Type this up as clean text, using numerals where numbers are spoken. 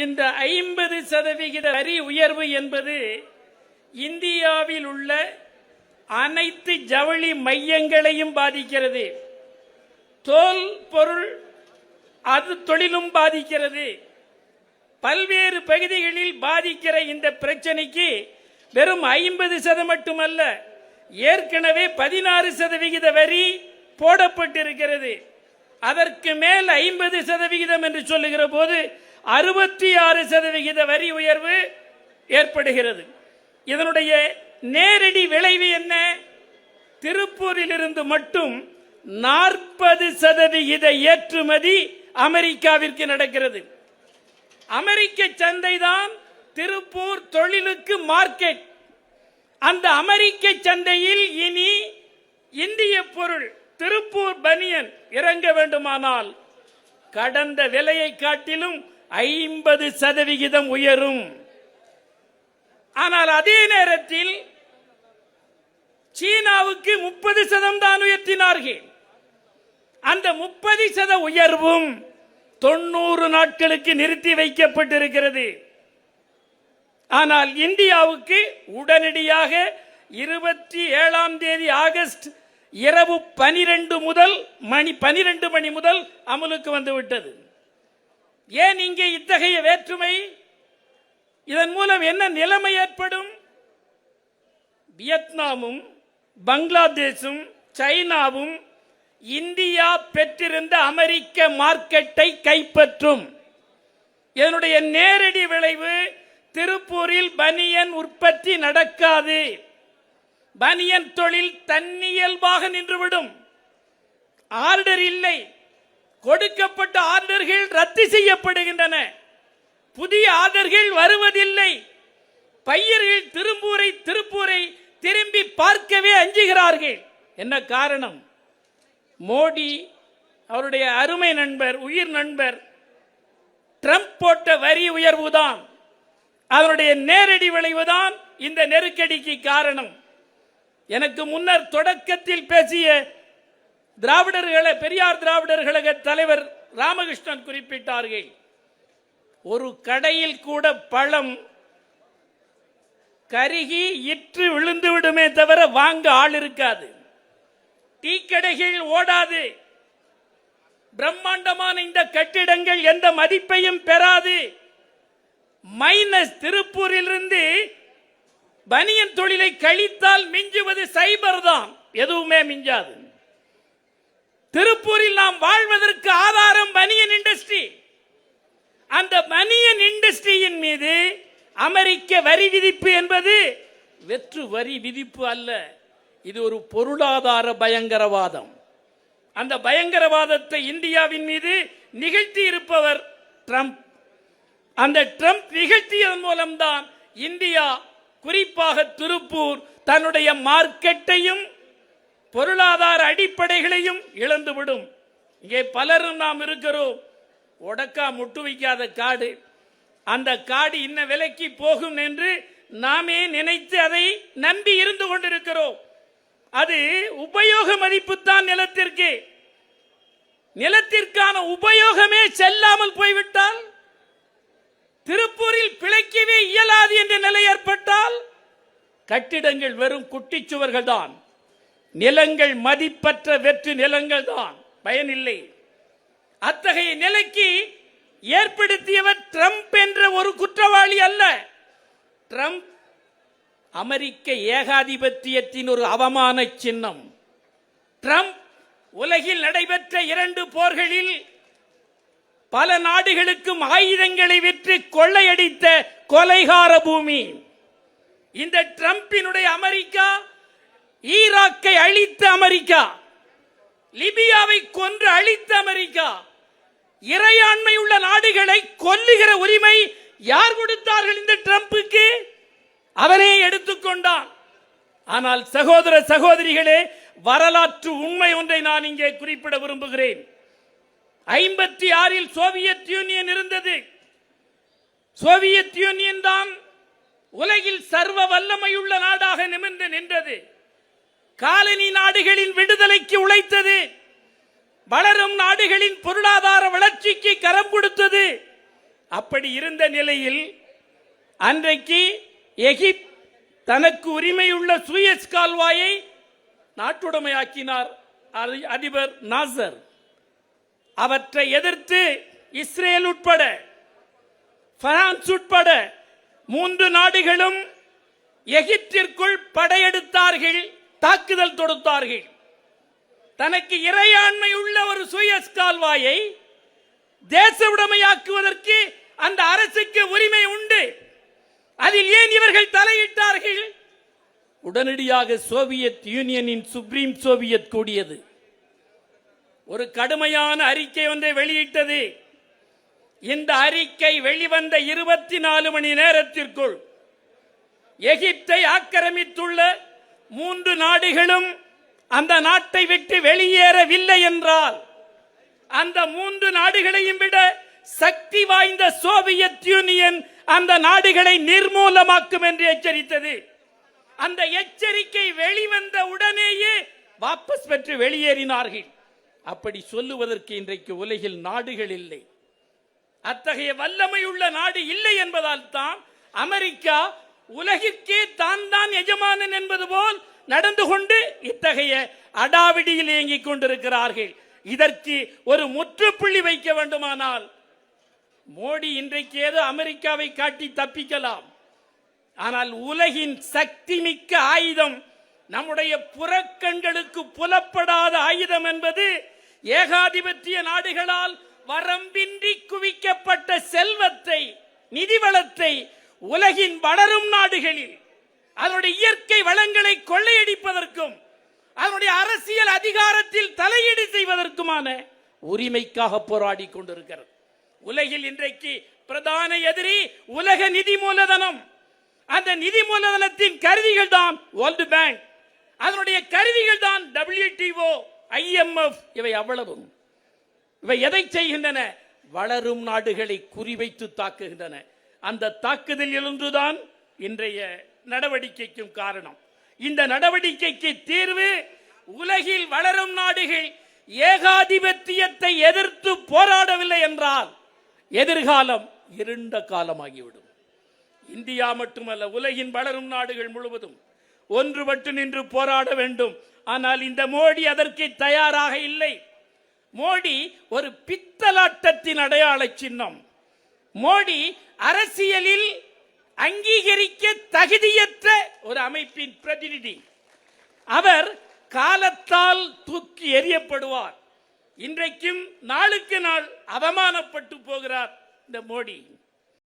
இந்த 50% வரி உயர்வு என்பது இந்தியாவில் உள்ள அனைத்து ஜவுளி மையங்களையும் பாதிக்கிறது. தோல் பொருள் அது தொழிலும் பாதிக்கிறது. பல்வேறு பகுதிகளில் பாதிக்கிற இந்த பிரச்சனைக்கு வெறும் 50% மட்டுமல்ல, ஏற்கனவே 16% வரி போடப்பட்டிருக்கிறது. அதற்கு மேல் 50% என்று சொல்லுகிற போது 66% வரி உயர்வு ஏற்படுகிறது. இதனுடைய நேரடி விளைவு என்ன? திருப்பூரில் இருந்து மட்டும் 40% ஏற்றுமதி அமெரிக்காவிற்கு நடக்கிறது. அமெரிக்க சந்தை தான் திருப்பூர் தொழிலுக்கு மார்க்கெட். அந்த அமெரிக்க சந்தையில் இனி இந்திய பொருள் திருப்பூர் பனியன் இறங்க வேண்டுமானால் கடந்த விலையை காட்டிலும் 50% உயரும். ஆனால் அதே நேரத்தில் சீனாவுக்கு 30% தான் உயர்த்தினார்கள். அந்த 30% உயர்வும் 90 நாட்களுக்கு நிறுத்தி வைக்கப்பட்டிருக்கிறது. ஆனால் இந்தியாவுக்கு உடனடியாக 27ஆம் தேதி ஆகஸ்ட் இரவு 12 மணி முதல் அமலுக்கு வந்துவிட்டது. ஏன் இங்கே இத்தகைய வேற்றுமை? இதன் மூலம் என்ன நிலைமை ஏற்படும்? வியட்நாமும் பங்களாதேஷும் சைனாவும் இந்தியா பெற்றிருந்த அமெரிக்க மார்க்கெட்டை கைப்பற்றும். இதனுடைய நேரடி விளைவு திருப்பூரில் பனியன் உற்பத்தி நடக்காது. பனியன் தொழில் தன்னியல்பாக நின்றுவிடும். ஆர்டர் இல்லை, கொடுக்கப்பட்ட ஆர்டர்கள் ரத்து செய்யப்படுகின்றன. புதிய ஆர்டர்கள் வருவதில்லை. பையர்கள் திருப்பூரை திரும்பி பார்க்கவே அஞ்சுகிறார்கள். என்ன காரணம்? மோடி அவருடைய அருமை நண்பர், உயிர் நண்பர் ட்ரம்ப் போட்ட வரி உயர்வுதான், அதனுடைய நேரடி விளைவுதான் இந்த நெருக்கடிக்கு காரணம். எனக்கு முன்னர் தொடக்கத்தில் பேசிய பெரியார் திராவிடர் கழக தலைவர் ராமகிருஷ்ணன் குறிப்பிட்டார்கள், ஒரு கடையில் கூட பழம் கருகி இற்று விழுந்து விடுமே தவிர வாங்க ஆள் இருக்காது. டீ கடைகள் ஓடாது. பிரம்மாண்டமான இந்த கட்டிடங்கள் எந்த மதிப்பையும் பெறாது. மைனஸ் திருப்பூரிலிருந்து பனியன் தொழிலை கழித்தால் மிஞ்சுவது சைபர் தான், எதுவுமே மிஞ்சாது. திருப்பூரில் நாம் வாழ்வதற்கு ஆதாரம் பனியன் இண்டஸ்ட்ரி. அந்த பனியன் இண்டஸ்ட்ரியின் மீது அமெரிக்க வரி விதிப்பு என்பது வெற்று வரி விதிப்பு அல்ல, இது ஒரு பொருளாதார பயங்கரவாதம். அந்த பயங்கரவாதத்தை இந்தியாவின் மீது நிகழ்த்தி இருப்பவர் ட்ரம்ப். அந்த ட்ரம்ப் நிகழ்த்தியதன் மூலம்தான் இந்தியா, குறிப்பாக திருப்பூர், தன்னுடைய மார்க்கெட்டையும் பொருளாதார அடிப்படைகளையும் இழந்துவிடும். இங்கே பலரும் நாம் இருக்கிறோம். ஒடக்கா முட்டு வைக்காத காடு. அந்த காடு இன்ன விலைக்கு போகும் என்று நாமே நினைத்து அதை நம்பி இருந்து கொண்டிருக்கிறோம். அது உபயோக மதிப்பு தான் நிலத்திற்கு. நிலத்திற்கான உபயோகமே செல்லாமல் போய்விட்டால், திருப்பூரில் பிழைக்கவே இயலாது என்ற நிலை ஏற்பட்டால், கட்டிடங்கள் வெறும் குட்டிச்சுவர்கள் தான், நிலங்கள் மதிப்பற்ற வெற்று நிலங்கள் தான், பயனில்லை. அத்தகைய நிலைக்கு ஏற்படுத்தியவர் ட்ரம்ப் என்ற ஒரு குற்றவாளி அல்ல. ட்ரம்ப் அமெரிக்க ஏகாதிபத்தியத்தின் ஒரு அவமான சின்னம். ட்ரம்ப் உலகில் நடைபெற்ற 2 போர்களில் பல நாடுகளுக்கும் ஆயுதங்களை விற்று கொள்ளையடித்த கொலைகார பூமி. இந்த ட்ரம்பினுடைய அமெரிக்கா ஈராக்கை அழித்த அமெரிக்கா, லிபியாவை கொன்று அழித்த அமெரிக்கா, இறையாண்மை உள்ள நாடுகளை கொல்லுகிற உரிமை யார் கொடுத்தார்கள் இந்த ட்ரம்புக்கு? அவனே எடுத்துக்கொண்டான். ஆனால் சகோதர சகோதரிகளே, வரலாற்று உண்மை ஒன்றை நான் இங்கே குறிப்பிட விரும்புகிறேன். 56இல் சோவியத் யூனியன் இருந்தது. சோவியத் யூனியன் தான் உலகில் சர்வ வல்லமையுள்ள நாடாக நிமிர்ந்து நின்றது. காலனி நாடுகளின் விடுதலைக்கு உழைத்தது. வளரும் நாடுகளின் பொருளாதார வளர்ச்சிக்கு கரம் கொடுத்தது. அப்படி இருந்த நிலையில் அன்றைக்கு எகிப்து தனக்கு உரிமையுள்ள சூயஸ் கால்வாயை நாட்டுடைமையாக்கினார் அதிபர் நாசர். அவற்றை எதிர்த்து இஸ்ரேல் உட்பட பிரான்ஸ் உட்பட 3 நாடுகளும் எகிப்திற்குள் படையெடுத்தார்கள், தாக்குதல் தொடுத்தார்கள். தனக்கு இறையாண்மை உள்ள ஒரு சூயஸ் கால்வாயை தேச உடைமையாக்குவதற்கு அந்த அரசுக்கு உரிமை உண்டு. அதில் ஏன் இவர்கள் தலையிட்டார்கள்? உடனடியாக சோவியத் யூனியனின் சுப்ரீம் சோவியத் கூடியது. ஒரு கடுமையான அறிக்கை ஒன்றை வெளியிட்டது. இந்த அறிக்கை வெளிவந்த 24 மணி நேரத்திற்குள் எகிப்தை ஆக்கிரமித்துள்ள 3 நாடுகளும் அந்த நாட்டை விட்டு வெளியேறவில்லை என்றால் அந்த 3 நாடுகளையும் விட சக்தி வாய்ந்த சோவியத் யூனியன் அந்த நாடுகளை நிர்மூலமாக்கும் என்று எச்சரித்தது. அந்த எச்சரிக்கை வெளிவந்த உடனேயே வாபஸ் பெற்று வெளியேறினார்கள். அப்படி சொல்லுவதற்கு இன்றைக்கு உலகில் நாடுகள் இல்லை. அத்தகைய வல்லமையுள்ள நாடு இல்லை என்பதால் தான் அமெரிக்கா உலகிற்கே தான் எஜமானன் என்பது போல் நடந்து கொண்டு இத்தகைய அடாவிடியில் இயங்கிக் கொண்டிருக்கிறார்கள். இதற்கு ஒரு முற்றுப்புள்ளி வைக்க வேண்டுமானால் மோடி இன்றைக்கு ஏதோ அமெரிக்காவை காட்டி தப்பிக்கலாம். ஆனால் உலகின் சக்தி மிக்க ஆயுதம், நம்முடைய புறக்கண்களுக்கு புலப்படாத ஆயுதம் என்பது ஏகாதிபத்திய நாடுகளால் வரம்பின்றி குவிக்கப்பட்ட செல்வத்தை, நிதி வளத்தை உலகின் வளரும் நாடுகளில் அதனுடைய இயற்கை வளங்களை கொள்ளையடிப்பதற்கும் அதனுடைய அரசியல் அதிகாரத்தில் தலையீடு செய்வதற்குமான உரிமைக்காக போராடி கொண்டிருக்கிறது. உலகில் இன்றைக்கு பிரதான எதிரி உலக நிதி மூலதனம். அந்த நிதி மூலதனத்தின் கருவிகள் தான் வேர்ல்ட் பேங்க், அதனுடைய கருவிகள் தான் WTO, IMF. இவை அவ்வளவும் இவை எதை செய்கின்றன? வளரும் நாடுகளை குறிவைத்து தாக்குகின்றன. அந்த தாக்குதலில் இருந்துதான் இன்றைய நடவடிக்கைக்கும் காரணம். இந்த நடவடிக்கைக்கு தீர்வு உலகில் வளரும் நாடுகள் ஏகாதிபத்தியத்தை எதிர்த்து போராடவில்லை என்றால் எதிர்காலம் இருண்ட காலமாகிவிடும். இந்தியா மட்டுமல்ல, உலகின் வளரும் நாடுகள் முழுவதும் ஒன்றுபட்டு நின்று போராட வேண்டும். ஆனால் இந்த மோடி அதற்கு தயாராக இல்லை. மோடி ஒரு பித்தலாட்டத்தின் அடையாள சின்னம். மோடி அரசியலில் அங்கீகரிக்க தகுதியற்ற ஒரு அமைப்பின் பிரதிநிதி. அவர் காலத்தால் தூக்கி எறியப்படுவார். இன்றைக்கும் நாளுக்கு நாள் அவமானப்பட்டு போகிறார் இந்த மோடி.